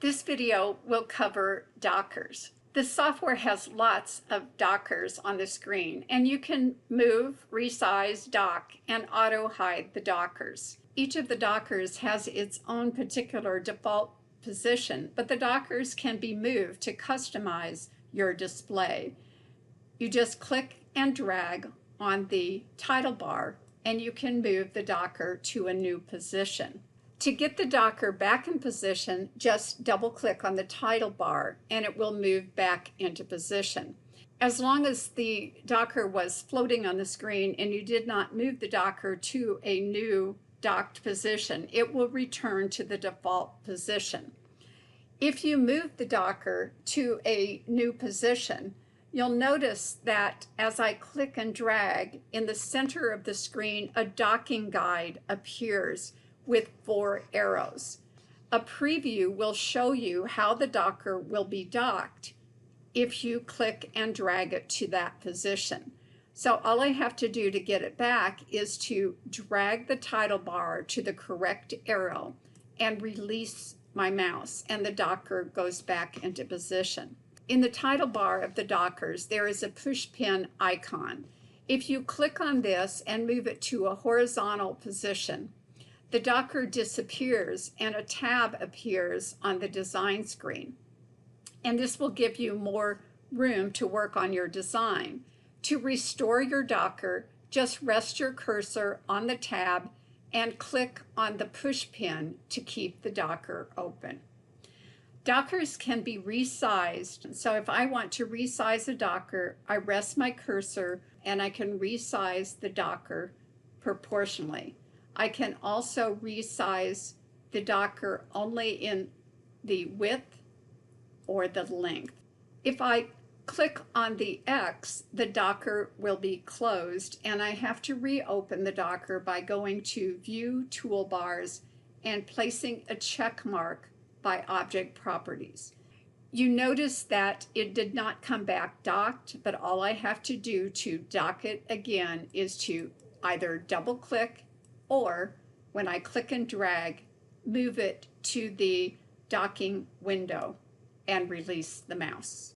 This video will cover Dockers. The software has lots of Dockers on the screen, and you can move, resize, dock, and auto-hide the Dockers. Each of the Dockers has its own particular default position, but the Dockers can be moved to customize your display. You just click and drag on the title bar, and you can move the Docker to a new position. To get the Docker back in position, just double-click on the title bar and it will move back into position. As long as the Docker was floating on the screen and you did not move the Docker to a new docked position, it will return to the default position. If you move the Docker to a new position, you'll notice that as I click and drag, in the center of the screen, a docking guide appears with 4 arrows. A preview will show you how the Docker will be docked if you click and drag it to that position. So all I have to do to get it back is to drag the title bar to the correct arrow and release my mouse, and the Docker goes back into position. In the title bar of the Dockers, there is a push pin icon. If you click on this and move it to a horizontal position, the Docker disappears and a tab appears on the design screen. And this will give you more room to work on your design. To restore your Docker, just rest your cursor on the tab and click on the push pin to keep the Docker open. Dockers can be resized. So if I want to resize a Docker, I rest my cursor and I can resize the Docker proportionally. I can also resize the Docker only in the width or the length. If I click on the X, the Docker will be closed, and I have to reopen the Docker by going to View Toolbars and placing a check mark by Object Properties. You notice that it did not come back docked, but all I have to do to dock it again is to either double-click or, when I click and drag, move it to the docking window and release the mouse.